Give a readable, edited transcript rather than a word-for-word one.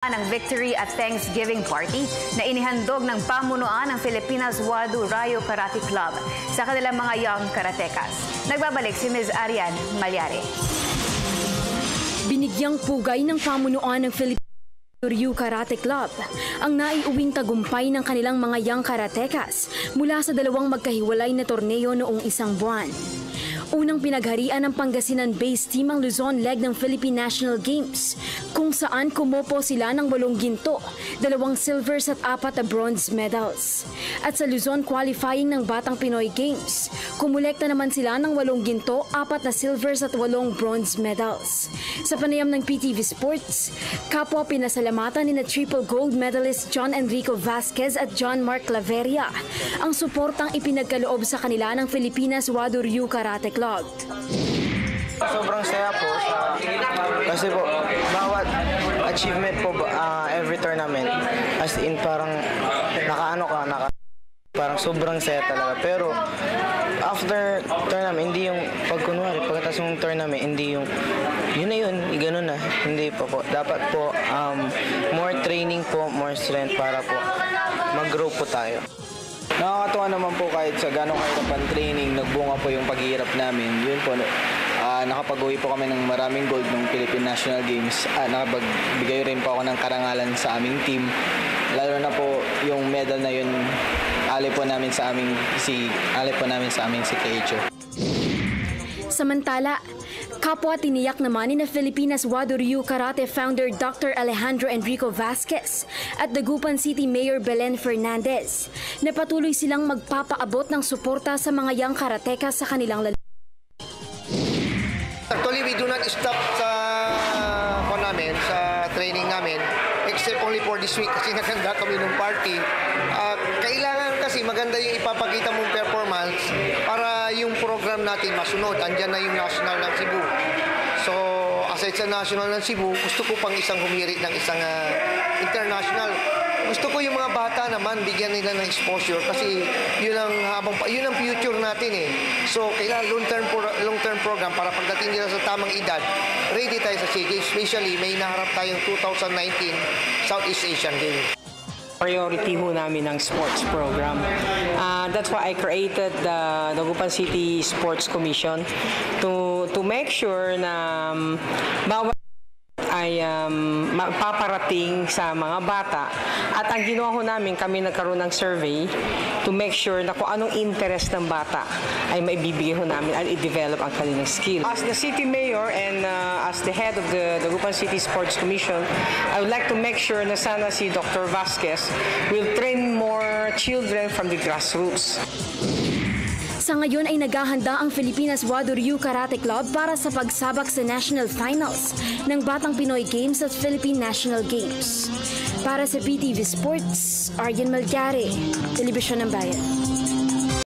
Ng victory at Thanksgiving party na inihandog ng pamunuan ng Filipinas Wado Rayo Karate Club sa kanilang mga young karatekas. Nagbabalik si Ms. Arian Malyari. Binigyang pugay ng pamunuan ng Filipinas Ryu Karate Club ang naiuwing tagumpay ng kanilang mga young karatekas mula sa dalawang magkahiwalay na torneo noong isang buwan. Unang pinagharian ng Pangasinan-based team ang Luzon leg ng Philippine National Games, kung saan kumopo sila ng 8 ginto, 2 silvers at 4 na bronze medals. At sa Luzon qualifying ng Batang Pinoy Games, kumulekta naman sila ng 8 ginto, 4 na silvers at 8 bronze medals. Sa panayam ng PTV Sports, kapwa pinasalamatan ni na triple gold medalist John Enrico Vasquez at John Mark Claveria ang suportang ipinagkaloob sa kanila ng Filipinas Wado Ryu Karate Club. Sobrang saya po kasi po bawat achievement po every tournament as in parang parang sobrang saya talaga, pero after tournament hindi yung pagkunwari pagkatapos ng tournament hindi yung yun na yun, gano'n na, hindi pa po, dapat po more training po, more strength para po mag-grow po tayo. Nakakatuwa naman po kahit sa gano'ng kahirap ang training, nagbunga po yung paghihirap namin. Yun po, nakapag-uwi po kami ng maraming gold ng Philippine National Games. Nakapagbigay rin po ako ng karangalan sa aming team. Lalo na po yung medal na yun, alay po namin sa aming si Kecho. Samantala, kapwa tiniyak naman ni na Filipinas Wado Ryu Karate founder Dr. Alejandro Enrico Vasquez at Dagupan City Mayor Belen Fernandez na patuloy silang magpapaabot ng suporta sa mga young karatekas sa kanilang lalaki. Actually, we do not stop sa training namin except only for this week kasi naganda kami ng party. Kailangan kasi maganda yung ipapakita mong performance para yung program natin masunod. Andyan na yung national ng Cebu. So, aside sa national ng Cebu, gusto ko pang isang humirit ng isang international. Gusto ko yung mga bata naman, bigyan nila ng exposure kasi yun ang future natin eh. So, kailangan long-term program para pagdating nila sa tamang edad, ready tayo sa SEA Games. Especially, may naharap tayong 2019 Southeast Asian Games. Priority ho namin ng sports program. That's why I created the Dagupan City Sports Commission to make sure na bawat ay paparating sa mga bata. At ang ginawa ko namin, kami nagkaroon ng survey to make sure na kung anong interest ng bata ay maibibigay ho namin at i-develop ang kanilang skill. As the city mayor and as the head of the Dagupan City Sports Commission, I would like to make sure na sana si Dr. Vasquez will train more children from the grassroots. Sa ngayon ay naghahanda ang Filipinas Wado Ryu Karate Club para sa pagsabak sa National Finals ng Batang Pinoy Games at Philippine National Games. Para sa PTV Sports, Arian Malyari, Telebisyon ng Bayan.